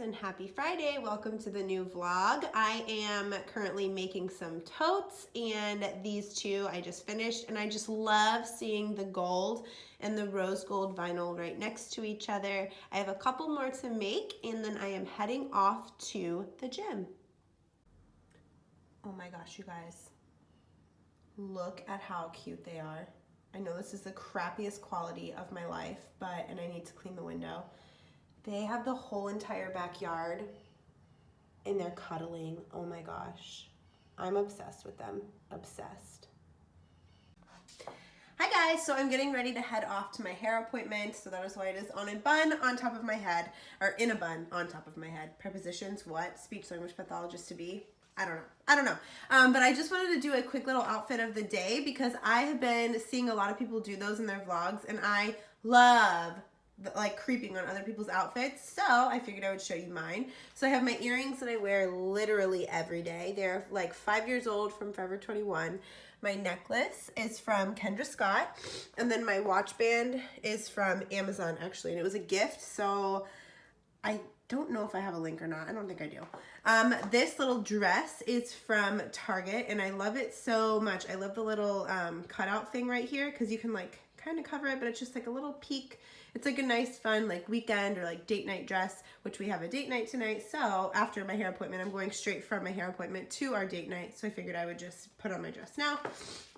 and happy Friday. Welcome to the new vlog. I am currently making some totes, and these two I just finished, and I just love seeing the gold and the rose gold vinyl right next to each other. I have a couple more to make, and then I am heading off to the gym. Oh my gosh, you guys. Look at how cute they are. I know this is the crappiest quality of my life, and I need to clean the window. They have the whole entire backyard and they're cuddling. Oh my gosh. I'm obsessed with them. Obsessed. Hi guys, so I'm getting ready to head off to my hair appointment. So that is why it is on a bun on top of my head, or in a bun on top of my head. Prepositions, what? Speech language pathologist to be? I don't know. But I just wanted to do a quick little outfit of the day because I have been seeing a lot of people do those in their vlogs, and I love like creeping on other people's outfits, so I figured I would show you mine. So I have my earrings that I wear literally every day. They're like 5 years old from Forever 21. My necklace is from Kendra Scott, and then my watch band is from Amazon actually, and it was a gift, so I don't know if I have a link or not. I don't think I do. This little dress is from Target, and I love it so much. I love the little cutout thing right here because you can like kind of cover it, but it's just like a little peek. It's like a nice fun like weekend or like date night dress, which we have a date night tonight. So after my hair appointment, I'm going straight from my hair appointment to our date night. So I figured I would just put on my dress now.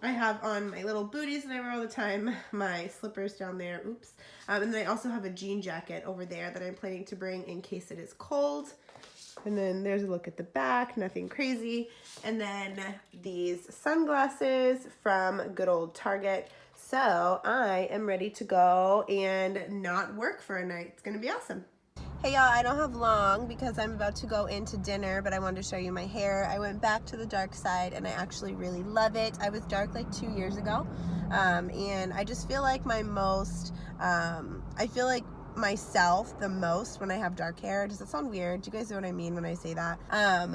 I have on my little booties that I wear all the time, my slippers down there, oops. And then I also have a jean jacket over there that I'm planning to bring in case it is cold. And then there's a look at the back, nothing crazy. And then these sunglasses from good old Target. So I am ready to go and not work for a night. It's gonna be awesome. Hey y'all, I don't have long because I'm about to go into dinner, but I wanted to show you my hair. I went back to the dark side and I actually really love it. I was dark like 2 years ago, and I just feel like I feel like myself the most when I have dark hair. Does that sound weird? Do you guys know what I mean when I say that? I'm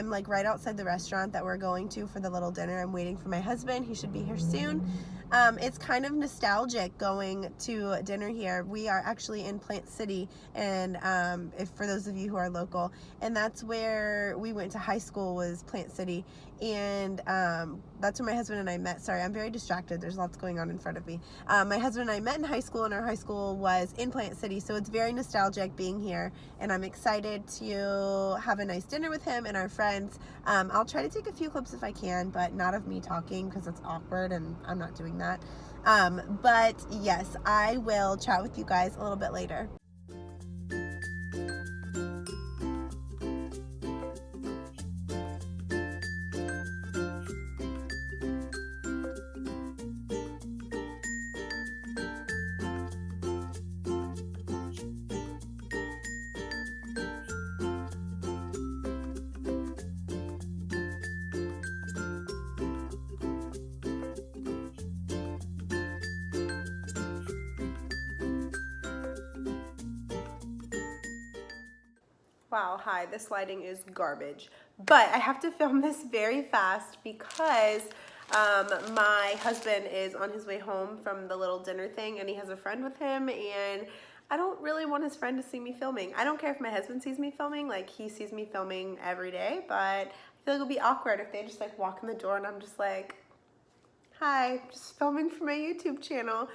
like right outside the restaurant that we're going to for the little dinner. I'm waiting for my husband. He should be here soon. It's kind of nostalgic going to dinner here. We are actually in Plant City, and if for those of you who are local, and that's where we went to high school, was Plant City, and that's where my husband and I met. Sorry, I'm very distracted. There's lots going on in front of me. My husband and I met in high school, and our high school was in Plant City, so it's very nostalgic being here, and I'm excited to have a nice dinner with him and our friends. I'll try to take a few clips if I can, but not of me talking because it's awkward and I'm not doing that. But yes, I will chat with you guys a little bit later. Wow, hi, this lighting is garbage. But I have to film this very fast because my husband is on his way home from the little dinner thing, and he has a friend with him, and I don't really want his friend to see me filming. I don't care if my husband sees me filming, like he sees me filming every day, but I feel like it'll be awkward if they just like walk in the door and I'm just like, hi, just filming for my YouTube channel.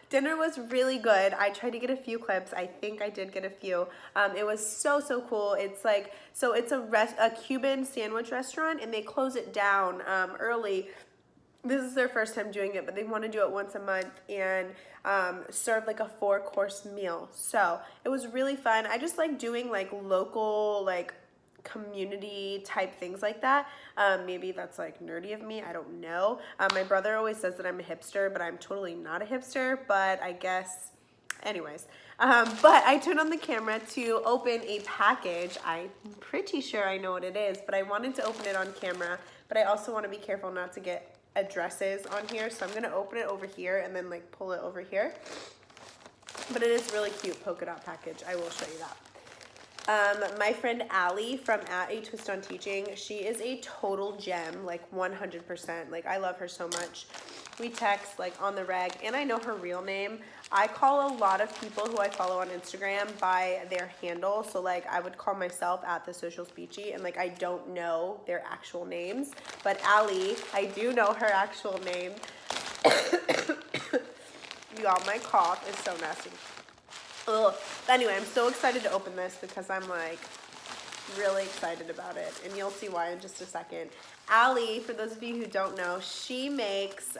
Dinner was really good. I tried to get a few clips. I think I did get a few. It was so cool. It's like, so it's a Cuban sandwich restaurant, and they close it down early. This is their first time doing it, but they want to do it once a month and serve like a 4-course meal. So it was really fun. I just like doing like local, like community type things like that. Maybe that's like nerdy of me, I don't know. My brother always says that I'm a hipster, but I'm totally not a hipster, but I guess anyways. But I turned on the camera to open a package. I'm pretty sure I know what it is, but I wanted to open it on camera, but I also want to be careful not to get addresses on here, so I'm gonna open it over here and then like pull it over here. But it is really cute polka dot package. I will show you that. My friend Allie from At A Twist on Teaching, she is a total gem, like 100%. Like, I love her so much. We text like on the reg, and I know her real name. I call a lot of people who I follow on Instagram by their handle. So like I would call myself at thesocialspeechie, and like I don't know their actual names. But Allie, I do know her actual name. Y'all, my cough is so nasty. Ugh. Anyway, I'm so excited to open this because I'm like really excited about it, and you'll see why in just a second. Allie, for those of you who don't know, she makes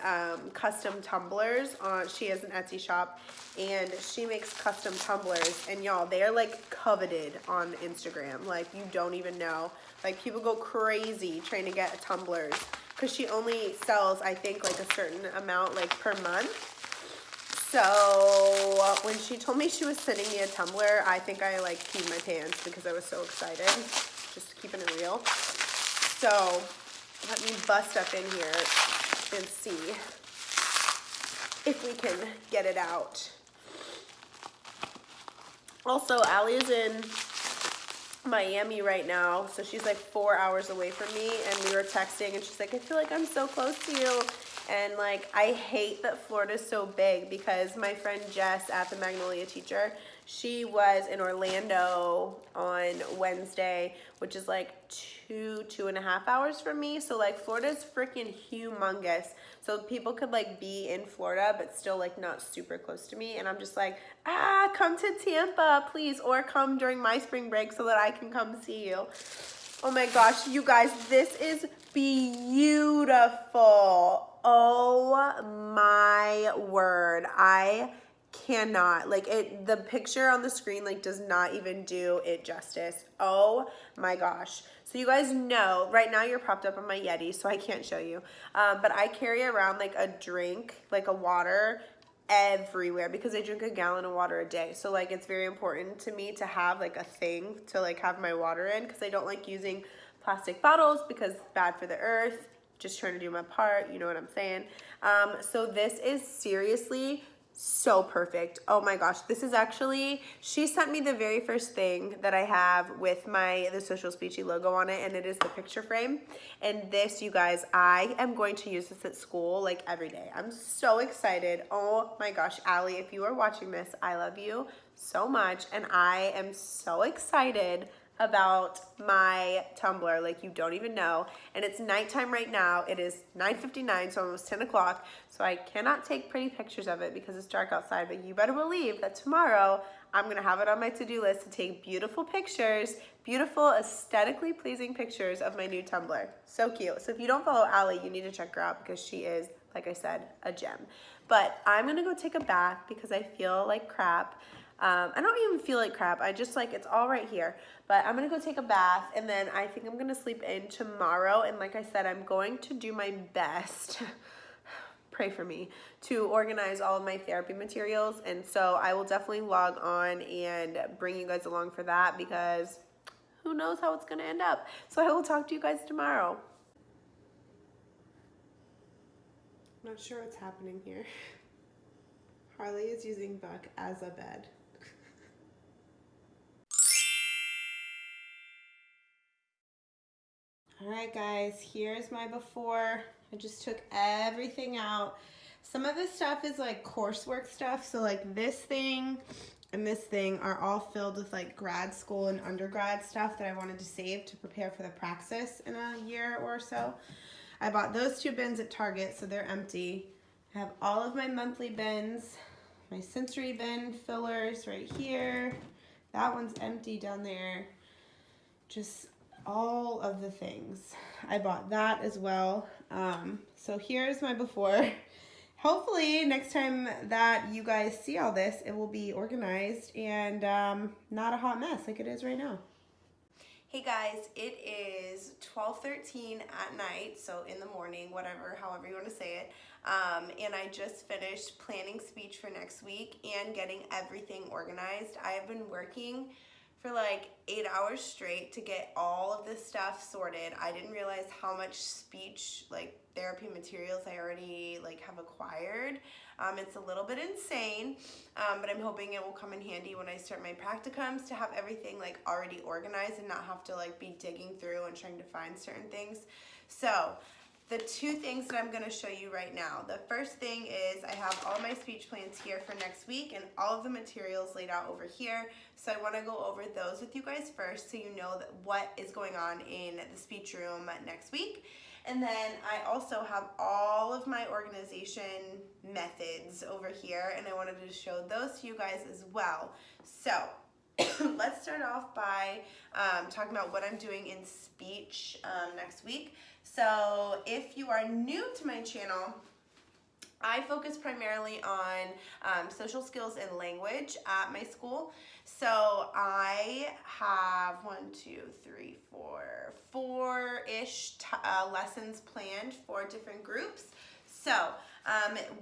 custom tumblers. She has an Etsy shop, and she makes custom tumblers, and y'all, they are like coveted on Instagram. Like, you don't even know. Like, people go crazy trying to get tumblers because she only sells, I think, like a certain amount like per month. So when she told me she was sending me a tumbler, I think I like peed my pants because I was so excited. Just keeping it real. So let me bust up in here and see if we can get it out. Also, Allie is in Miami right now, so she's like 4 hours away from me, and we were texting, and she's like, I feel like I'm so close to you. And like, I hate that Florida's so big because my friend Jess at the Magnolia Teacher, she was in Orlando on Wednesday, which is like 2.5 hours from me. So like, Florida's freaking humongous. So people could like be in Florida, but still like not super close to me. And I'm just like, come to Tampa, please. Or come during my spring break so that I can come see you. Oh my gosh, you guys, this is beautiful. Oh my word. I cannot, like, the picture on the screen like does not even do it justice. Oh my gosh. So you guys know, right now you're propped up on my Yeti, so I can't show you. But I carry around like a drink, like a water everywhere because I drink a gallon of water a day. So like, it's very important to me to have like a thing to like have my water in, because I don't like using plastic bottles because it's bad for the earth. Just trying to do my part, you know what I'm saying? So this is seriously so perfect. Oh my gosh, this is actually, she sent me the very first thing that I have with the Social Speechie logo on it, and it is the picture frame. And this, you guys, I am going to use this at school like every day. I'm so excited. Oh my gosh, Allie, if you are watching this, I love you so much, and I am so excited about my tumbler, like you don't even know. And it's nighttime right now. It is 9:59, so almost 10 o'clock. So I cannot take pretty pictures of it because it's dark outside, but you better believe that tomorrow I'm gonna have it on my to-do list to take beautiful pictures, beautiful, aesthetically pleasing pictures of my new tumbler. So cute. So if you don't follow Allie, you need to check her out because she is, like I said, a gem. But I'm gonna go take a bath because I feel like crap. I don't even feel like crap. I just like, it's all right here. But I'm gonna go take a bath, and then I think I'm gonna sleep in tomorrow. And like I said, I'm going to do my best, pray for me, to organize all of my therapy materials. And so I will definitely log on and bring you guys along for that, because who knows how it's gonna end up. So I will talk to you guys tomorrow. I'm not sure what's happening here. Harley is using Buck as a bed. All right, guys, here's my before. I just took everything out. Some of this stuff is like coursework stuff. So like this thing and this thing are all filled with like grad school and undergrad stuff that I wanted to save to prepare for the praxis in a year or so. I bought those 2 bins at Target, so they're empty. I have all of my monthly bins, my sensory bin fillers right here. That one's empty down there. Just all of the things. I bought that as well. So here's my before. Hopefully next time that you guys see all this, it will be organized and not a hot mess like it is right now. Hey guys, it is 12:13 at night, so in the morning, whatever, however you want to say it. And I just finished planning speech for next week and getting everything organized. I have been working for like 8 hours straight to get all of this stuff sorted. I didn't realize how much speech like therapy materials I already like have acquired. It's a little bit insane, but I'm hoping it will come in handy when I start my practicums to have everything like already organized and not have to like be digging through and trying to find certain things. So the two things that I'm going to show you right now. The first thing is I have all my speech plans here for next week and all of the materials laid out over here. So I want to go over those with you guys first so you know that what is going on in the speech room next week. And then I also have all of my organization methods over here, and I wanted to show those to you guys as well. So let's start off by talking about what I'm doing in speech next week. So if you are new to my channel, I focus primarily on social skills and language at my school. So I have 4-ish lessons planned for different groups. So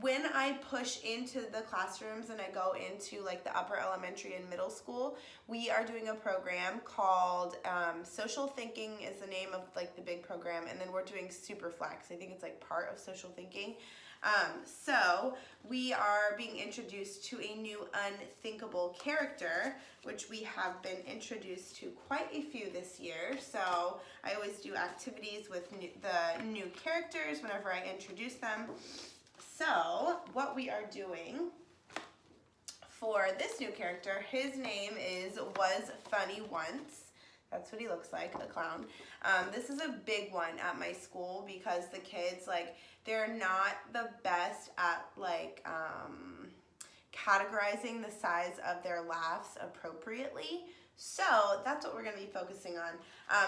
when I push into the classrooms and I go into like the upper elementary and middle school, we are doing a program called Social Thinking is the name of like the big program, and then we're doing Super Flex. I think it's like part of Social Thinking. So we are being introduced to a new unthinkable character, which we have been introduced to quite a few this year. So I always do activities with the new characters whenever I introduce them. So what we are doing for this new character, his name is Was Funny Once. That's what he looks like, a clown. This is a big one at my school because the kids, like, they're not the best at, like, categorizing the size of their laughs appropriately. So that's what we're going to be focusing on.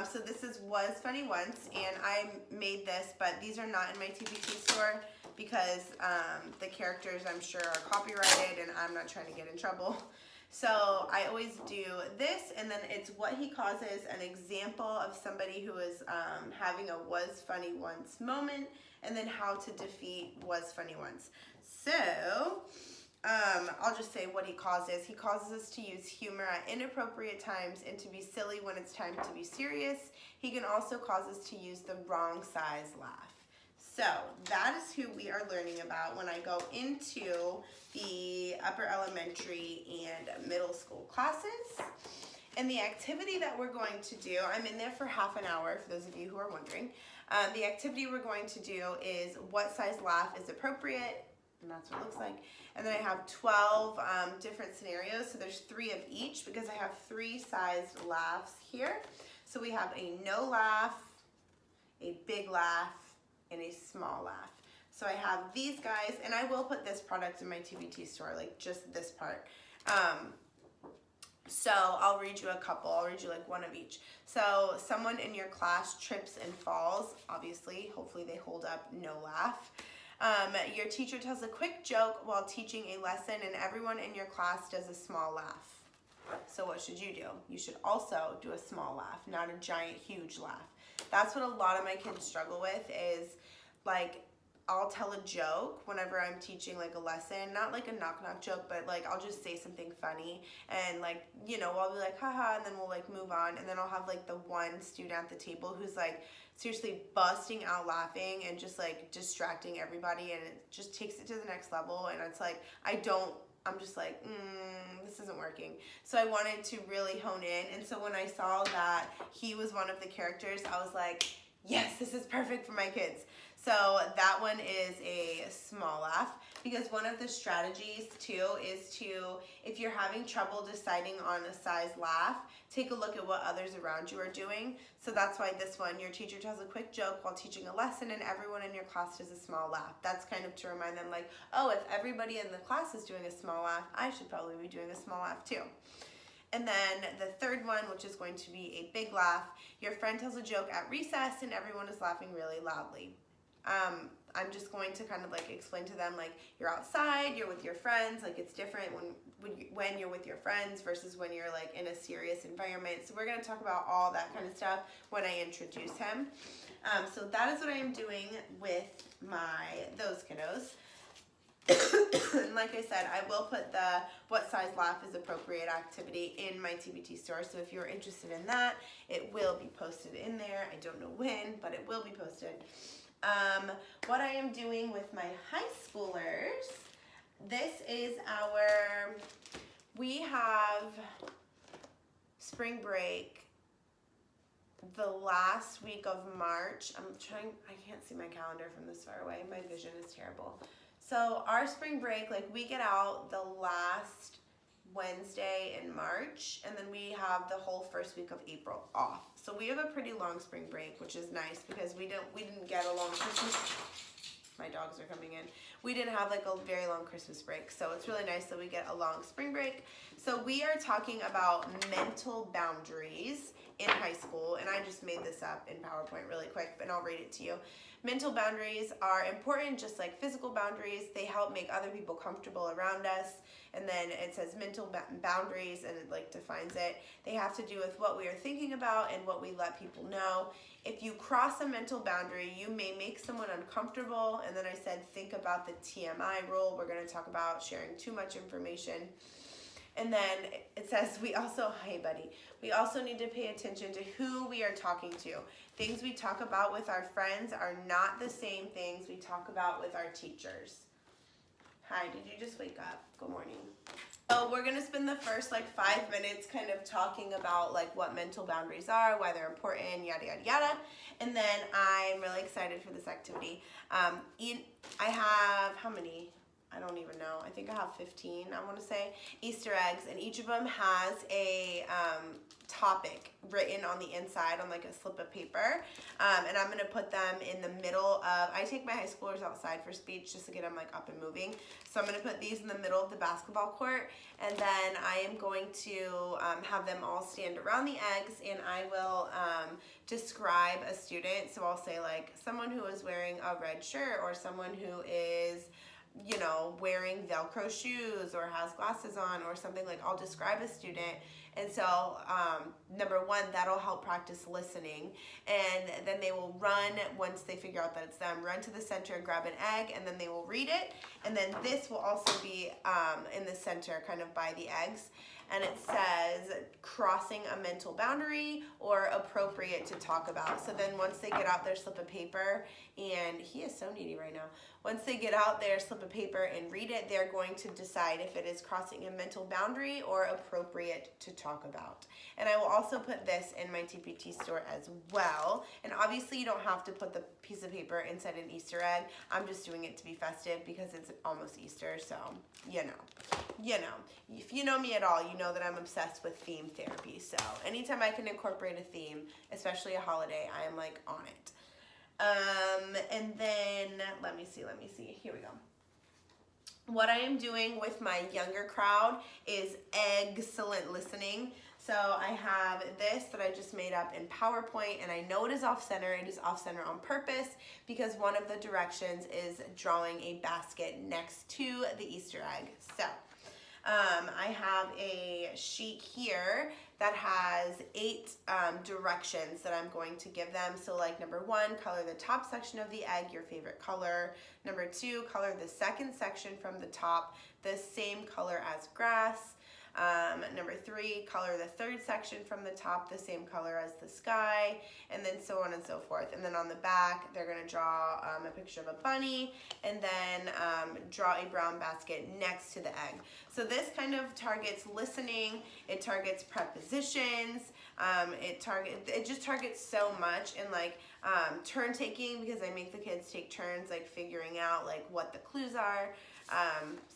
So this is Was Funny Once, and I made this, but these are not in my TPT store because the characters, I'm sure, are copyrighted, and I'm not trying to get in trouble. So I always do this, and then it's what he causes an example of somebody who is having a Was Funny Once moment, and then how to defeat Was Funny Once. So I'll just say what he causes. He causes us to use humor at inappropriate times and to be silly when it's time to be serious. He can also cause us to use the wrong size laugh. So that is who we are learning about when I go into the upper elementary and middle school classes. And the activity that we're going to do, I'm in there for half an hour for those of you who are wondering. The activity we're going to do is what size laugh is appropriate, and that's what it looks like. And then I have 12 different scenarios, so there's 3 of each because I have 3 sized laughs here. So we have a no laugh, a big laugh, and a small laugh. So I have these guys, and I will put this product in my TBT store, like just this part. So I'll read you a couple. I'll read you like one of each. So someone in your class trips and falls. Obviously, hopefully they hold up, no laugh. Your teacher tells a quick joke while teaching a lesson, and everyone in your class does a small laugh. So what should you do? You should also do a small laugh, not a giant, huge laugh. That's what a lot of my kids struggle with is, like, I'll tell a joke whenever I'm teaching, like, a lesson. Not, like, a knock-knock joke, but, like, I'll just say something funny. And, like, you know, I'll be like, haha, and then we'll, like, move on. And then I'll have, like, the one student at the table who's, like, seriously busting out laughing and just, like, distracting everybody. And it just takes it to the next level. And it's, like, I'm just like, this isn't working. So I wanted to really hone in. And so when I saw that he was one of the characters, I was like, yes, this is perfect for my kids. So that one is a small laugh, because one of the strategies too is to, if you're having trouble deciding on a size laugh, take a look at what others around you are doing. So that's why this one, your teacher tells a quick joke while teaching a lesson and everyone in your class does a small laugh. That's kind of to remind them, like, oh, if everybody in the class is doing a small laugh, I should probably be doing a small laugh too. And then the third one, which is going to be a big laugh, your friend tells a joke at recess and everyone is laughing really loudly. I'm just going to kind of like explain to them, like, you're outside, you're with your friends, like it's different when you're with your friends versus when you're like in a serious environment. So we're going to talk about all that kind of stuff when I introduce him. So that is what I am doing with those kiddos. And like I said, I will put the what size laugh is appropriate activity in my TBT store. So if you're interested in that, it will be posted in there. I don't know when, but it will be posted. What I am doing with my high schoolers, this is we have spring break the last week of March. I can't see my calendar from this far away. My vision is terrible. So our spring break, like we get out the last Wednesday in March, and then we have the whole first week of April off. So we have a pretty long spring break, which is nice because we didn't get a long Christmas. My dogs are coming in. We didn't have like a very long Christmas break, so it's really nice that we get a long spring break. So we are talking about mental boundaries in high school, and I just made this up in PowerPoint really quick, but I'll read it to you. Mental boundaries are important, just like physical boundaries. They help make other people comfortable around us. And then it says mental boundaries, and it like defines it. They have to do with what we are thinking about and what we let people know. If you cross a mental boundary, you may make someone uncomfortable. And then I said, think about the TMI rule. We're going to talk about sharing too much information. And then it says we also need to pay attention to who we are talking to. Things we talk about with our friends are not the same things we talk about with our teachers. Hi, did you just wake up? Good morning. So we're gonna spend the first like 5 minutes kind of talking about like what mental boundaries are, why they're important, yada, yada, yada. And then I'm really excited for this activity. I have, how many? I don't even know. I think I have 15, I want to say, Easter eggs, and each of them has a topic written on the inside on like a slip of paper, and I'm going to put them in the middle of, I take my high schoolers outside for speech just to get them like up and moving, so I'm going to put these in the middle of the basketball court, and then I am going to have them all stand around the eggs, and I will describe a student. So I'll say like someone who is wearing a red shirt, or someone who is, you know, wearing Velcro shoes or has glasses on or something. Like I'll describe a student. And so number one, that'll help practice listening, and then they will run, once they figure out that it's them, run to the center and grab an egg, and then they will read it, and then this will also be in the center kind of by the eggs, and it says crossing a mental boundary or appropriate to talk about. So then once they get out their slip of paper, and he is so needy right now, once they get out their slip of paper and read it, they're going to decide if it is crossing a mental boundary or appropriate to talk about. And I will also put this in my TPT store as well. And obviously you don't have to put the piece of paper inside an Easter egg. I'm just doing it to be festive because it's almost Easter, so you know. If you know me at all, you know that I'm obsessed with theme therapy. So anytime I can incorporate a theme, especially a holiday, I am like on it. And then let me see, here we go. What I am doing with my younger crowd is excellent listening. So I have this that I just made up in PowerPoint, and I know it is off-center. It is off-center on purpose because one of the directions is drawing a basket next to the Easter egg. So I have a sheet here that has 8 directions that I'm going to give them. So like number 1, color the top section of the egg your favorite color. Number 2, color the second section from the top the same color as grass. Number 3, color the third section from the top the same color as the sky, and then so on and so forth. And then on the back, they're going to draw a picture of a bunny, and then draw a brown basket next to the egg. So this kind of targets listening, it targets prepositions, it just targets so much, and like turn taking, because I make the kids take turns like figuring out like what the clues are.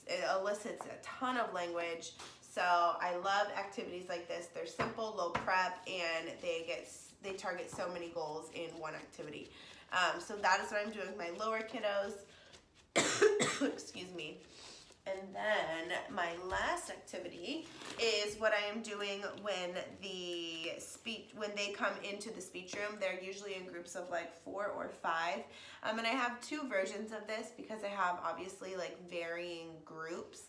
It elicits a ton of language. So I love activities like this. They're simple, low prep, and they target so many goals in one activity. So that is what I'm doing with my lower kiddos. Excuse me. And then my last activity is what I am doing when they come into the speech room. They're usually in groups of like 4 or 5. And I have 2 versions of this because I have obviously like varying groups.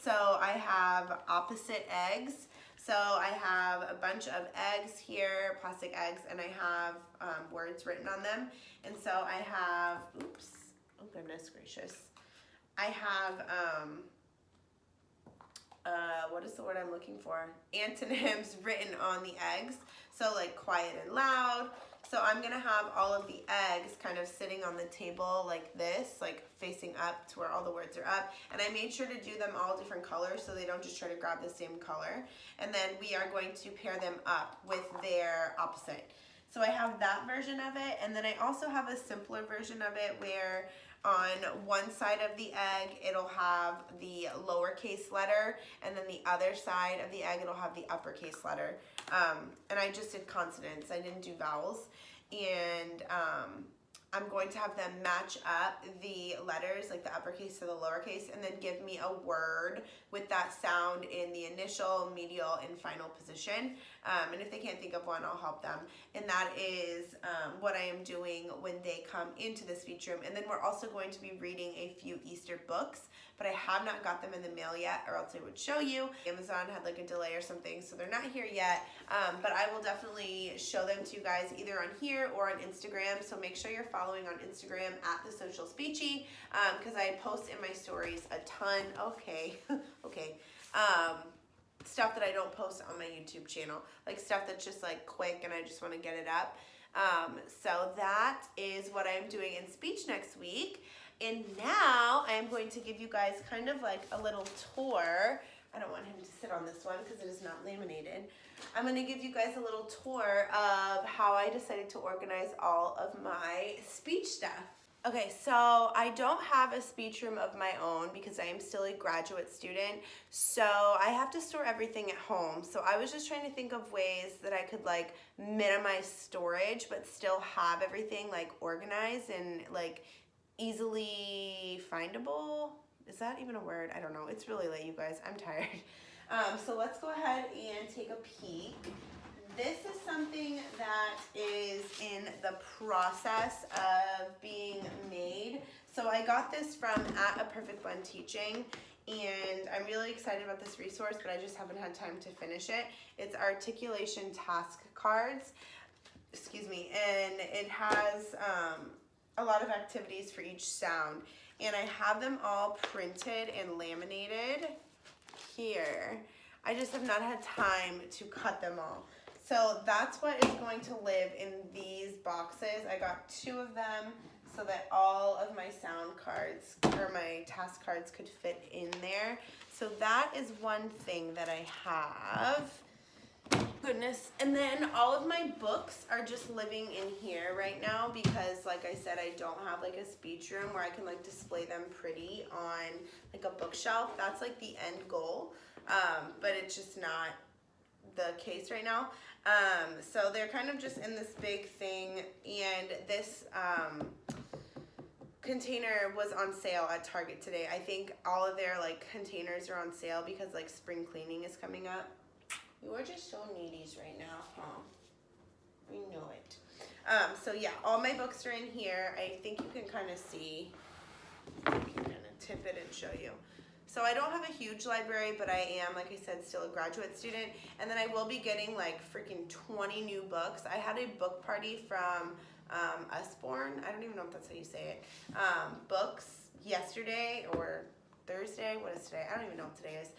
So I have opposite eggs. So I have a bunch of eggs here, plastic eggs, and I have words written on them. And so I have, oops, oh goodness gracious. I have, what is the word I'm looking for? Antonyms written on the eggs. So like quiet and loud. So I'm gonna have all of the eggs kind of sitting on the table like this, like facing up to where all the words are up. And I made sure to do them all different colors so they don't just try to grab the same color. And then we are going to pair them up with their opposite. So I have that version of it, and then I also have a simpler version of it where on one side of the egg it'll have the lowercase letter, and then the other side of the egg it'll have the uppercase letter. And I just did consonants, I didn't do vowels. And I'm going to have them match up the letters, like the uppercase to the lowercase, and then give me a word with that sound in the initial, medial, and final position. And if they can't think of one, I'll help them. And that is what I am doing when they come into the speech room. And then we're also going to be reading a few Easter books, but I have not got them in the mail yet, or else I would show you. Amazon had like a delay or something, so they're not here yet. But I will definitely show them to you guys either on here or on Instagram. So make sure you're following on Instagram at thesocialspeechie, because I post in my stories a ton. Okay. Stuff that I don't post on my YouTube channel, like stuff that's just like quick and I just want to get it up. So that is what I'm doing in speech next week. And now I'm going to give you guys kind of like a little tour. I don't want him to sit on this one because it is not laminated. I'm going to give you guys a little tour of how I decided to organize all of my speech stuff. Okay, so I don't have a speech room of my own because I am still a graduate student, so I have to store everything at home. So I was just trying to think of ways that I could like minimize storage but still have everything like organized and like easily findable. Is that even a word? I don't know. It's really late, you guys. I'm tired. So let's go ahead and take a peek. This is something that is in the process of being made. So I got this from At A Perfect Blend Teaching, and I'm really excited about this resource, but I just haven't had time to finish it. It's articulation task cards, and it has a lot of activities for each sound. And I have them all printed and laminated here. I just have not had time to cut them all. So that's what is going to live in these boxes. I got 2 of them so that all of my sound cards or my task cards could fit in there. So that is one thing that I have. Goodness. And then all of my books are just living in here right now because, like I said, I don't have like a speech room where I can like display them pretty on like a bookshelf. That's like the end goal, but it's just not the case right now. So they're kind of just in this big thing, and this container was on sale at Target today. I think all of their like containers are on sale because like spring cleaning is coming up. You are just so needies right now, huh? We know it. So yeah, all my books are in here. I think you can kind of see. I can kind of tip it and show you. So I don't have a huge library, but I am, like I said, still a graduate student. And then I will be getting like freaking 20 new books. I had a book party from Usborne. I don't even know if that's how you say it. Books yesterday or Thursday. What is today? I don't even know what today is.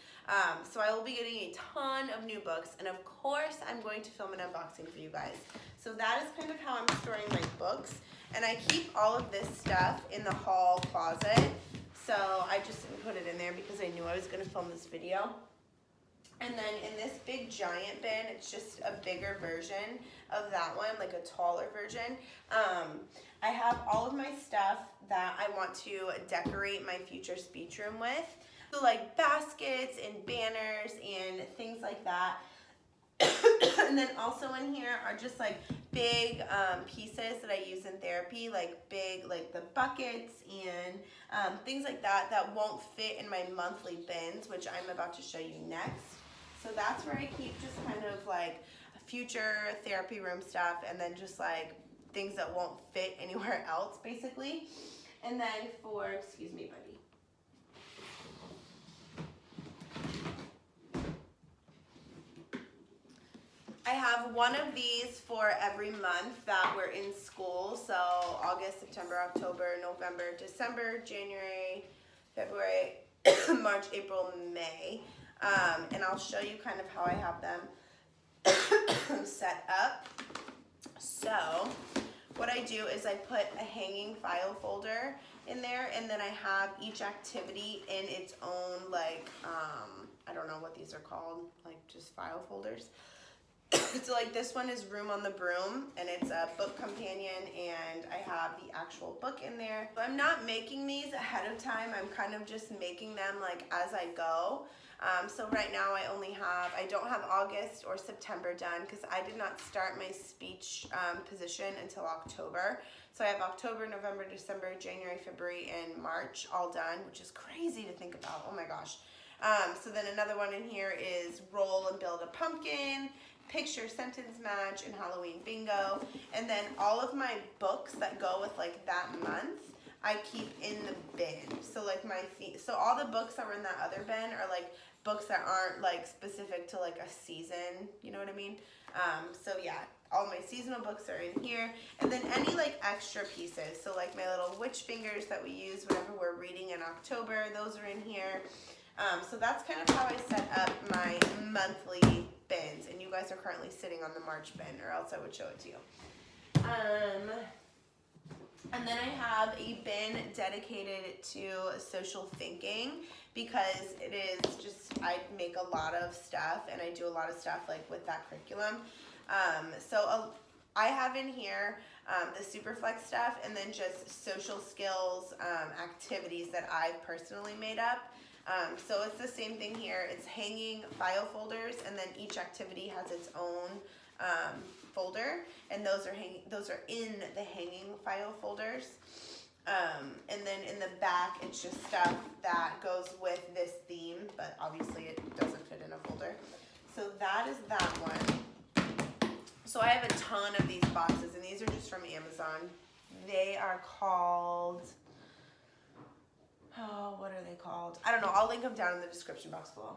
So I will be getting a ton of new books. And of course, I'm going to film an unboxing for you guys. So that is kind of how I'm storing my books. And I keep all of this stuff in the hall closet. So I just didn't put it in there because I knew I was going to film this video. And then in this big giant bin, it's just a bigger version of that one, like a taller version. I have all of my stuff that I want to decorate my future speech room with. So like baskets and banners and things like that. And then also in here are just like big pieces that I use in therapy, like big, like the buckets and things like that that won't fit in my monthly bins, which I'm about to show you next. So that's where I keep just kind of like future therapy room stuff, and then just like things that won't fit anywhere else basically. And then for, excuse me buddy. I have one of these for every month that we're in school. So August, September, October, November, December, January, February, March, April, May. And I'll show you kind of how I have them set up. So what I do is I put a hanging file folder in there, and then I have each activity in its own, like, I don't know what these are called, like just file folders. So like this one is Room on the Broom, and it's a book companion, and I have the actual book in there. So I'm not making these ahead of time. I'm kind of just making them like as I go. So right now I don't have August or September done because I did not start my speech position until October. So I have October, November, December, January, February, and March all done, which is crazy to think about. Oh my gosh. So then another one in here is Roll and Build a Pumpkin, Picture Sentence Match, and Halloween Bingo. And then all of my books that go with like that month, I keep in the bin. So like so all the books that were in that other bin are like books that aren't like specific to like a season, you know what I mean? So yeah, all my seasonal books are in here. And then any like extra pieces, so like my little witch fingers that we use whenever we're reading in October, those are in here. So that's kind of how I set up my monthly bins, and you guys are currently sitting on the March bin, or else I would show it to you. And then I have a bin dedicated to social thinking, because it is just, I make a lot of stuff and I do a lot of stuff like with that curriculum. I have in here the Superflex stuff, and then just social skills activities that I've personally made up. So it's the same thing here. It's hanging file folders, and then each activity has its own folder, and those are in the hanging file folders. And then in the back, it's just stuff that goes with this theme, but obviously it doesn't fit in a folder. So that is that one. So I have a ton of these boxes, and these are just from Amazon. They are called, oh, what are they called? I don't know. I'll link them down in the description box below.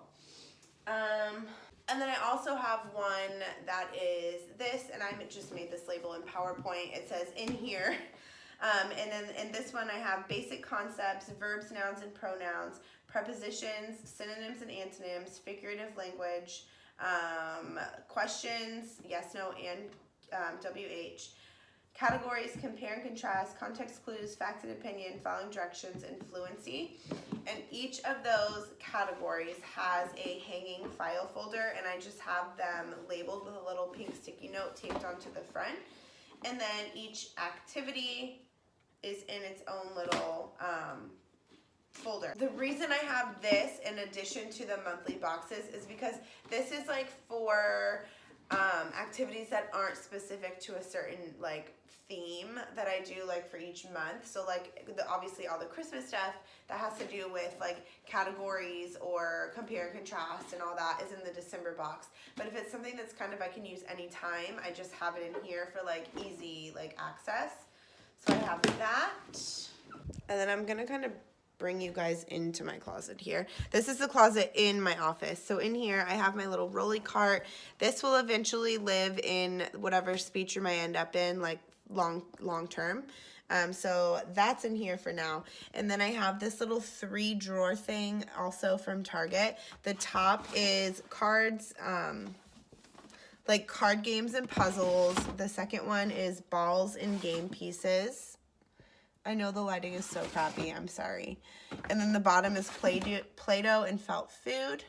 And then I also have one that is this, and I just made this label in PowerPoint. It says in here, and then in this one I have basic concepts, verbs, nouns, and pronouns, prepositions, synonyms and antonyms, figurative language, questions, yes, no, and WH, categories, compare and contrast, context clues, fact and opinion, following directions, and fluency. And each of those categories has a hanging file folder, and I just have them labeled with a little pink sticky note taped onto the front. And then each activity is in its own little folder. The reason I have this in addition to the monthly boxes is because this is like for activities that aren't specific to a certain like theme that I do like for each month. So like obviously all the Christmas stuff that has to do with like categories or compare and contrast and all that is in the December box. But if it's something that's kind of I can use anytime, I just have it in here for like easy like access. So I have that. And then I'm gonna kind of bring you guys into my closet here. This is the closet in my office. So in here I have my little rolly cart. This will eventually live in whatever speech room I end up in, like long term. So that's in here for now. And then I have this little 3-drawer thing also from Target. The top is cards, like card games and puzzles. The second one is balls and game pieces. I know the lighting is so crappy, I'm sorry. And then the bottom is Play-Doh and felt food.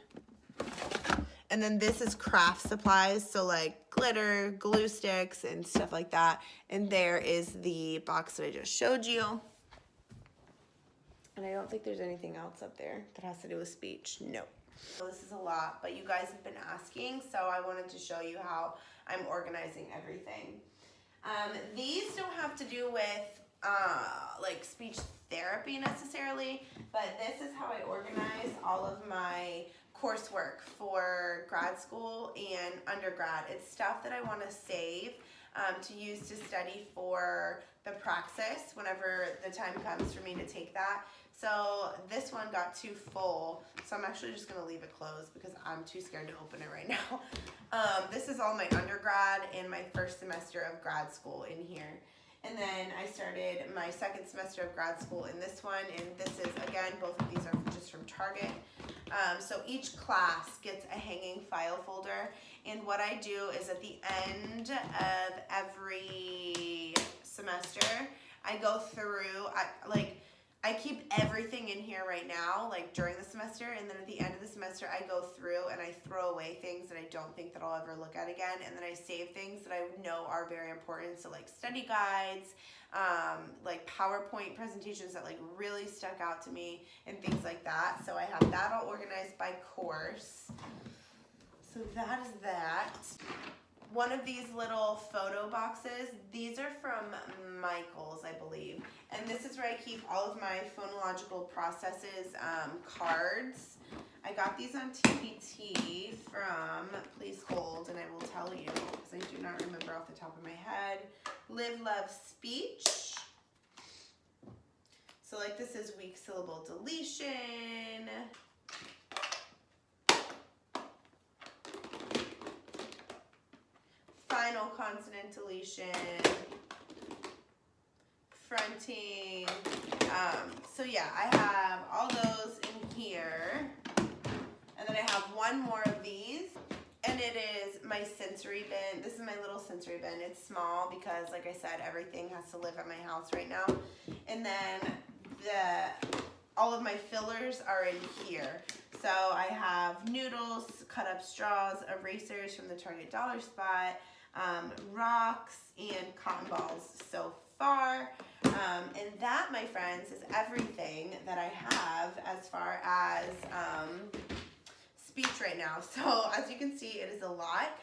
And then this is craft supplies, so like glitter, glue sticks, and stuff like that. And there is the box that I just showed you. And I don't think there's anything else up there that has to do with speech. No. So this is a lot, but you guys have been asking, so I wanted to show you how I'm organizing everything. These don't have to do with like speech therapy necessarily, but this is how I organize all of my coursework for grad school and undergrad. It's stuff that I want to save to use to study for the praxis whenever the time comes for me to take that. So this one got too full, so I'm actually just going to leave it closed because I'm too scared to open it right now. This is all my undergrad and my first semester of grad school in here. And then I started my second semester of grad school in this one, and this is, again, both of these are just from Target. So each class gets a hanging file folder, and what I do is at the end of every semester, I go through, I keep everything in here right now, like during the semester, and then at the end of the semester, I go through and I throw away things that I don't think that I'll ever look at again, and then I save things that I know are very important, so like study guides, like PowerPoint presentations that like really stuck out to me, and things like that. So I have that all organized by course. So that is that. One of these little photo boxes, these are from Michael's, I believe. And this is where I keep all of my phonological processes cards. I got these on TPT from, please hold and I will tell you, because I do not remember off the top of my head, Live, Love, Speech. So like this is weak syllable deletion. Final consonant deletion, fronting. So yeah, I have all those in here. And then I have one more of these. And it is my sensory bin. This is my little sensory bin. It's small because, like I said, everything has to live at my house right now. And then all of my fillers are in here. So I have noodles, cut up straws, erasers from the Target dollar spot, rocks, and cotton balls so far. And that, my friends, is everything that I have as far as speech right now. So as you can see, it is a lot.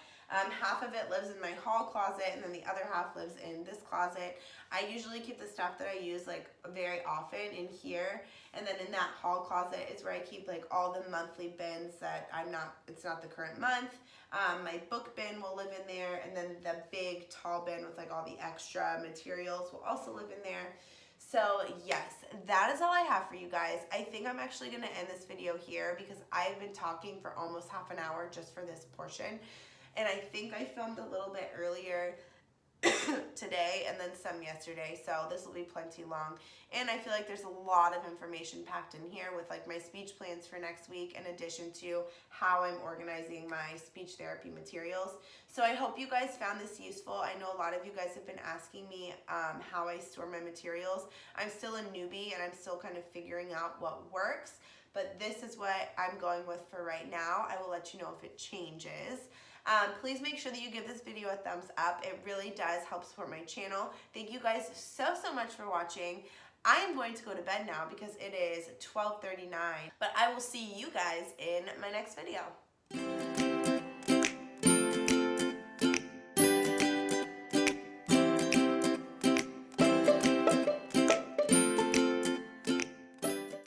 Half of it lives in my hall closet, and then the other half lives in this closet. I usually keep the stuff that I use like very often in here, and then in that hall closet is where I keep like all the monthly bins that it's not the current month. My book bin will live in there, and then the big tall bin with like all the extra materials will also live in there. So yes, that is all I have for you guys. I think I'm actually going to end this video here because I've been talking for almost half an hour just for this portion. And I think I filmed a little bit earlier today and then some yesterday, so this will be plenty long. And I feel like there's a lot of information packed in here with like my speech plans for next week, in addition to how I'm organizing my speech therapy materials. So I hope you guys found this useful. I know a lot of you guys have been asking me how I store my materials. I'm still a newbie and I'm still kind of figuring out what works, but this is what I'm going with for right now. I will let you know if it changes. Please make sure that you give this video a thumbs up. It really does help support my channel. Thank you guys so much for watching. I am going to go to bed now because it is 12:39, but I will see you guys in my next video.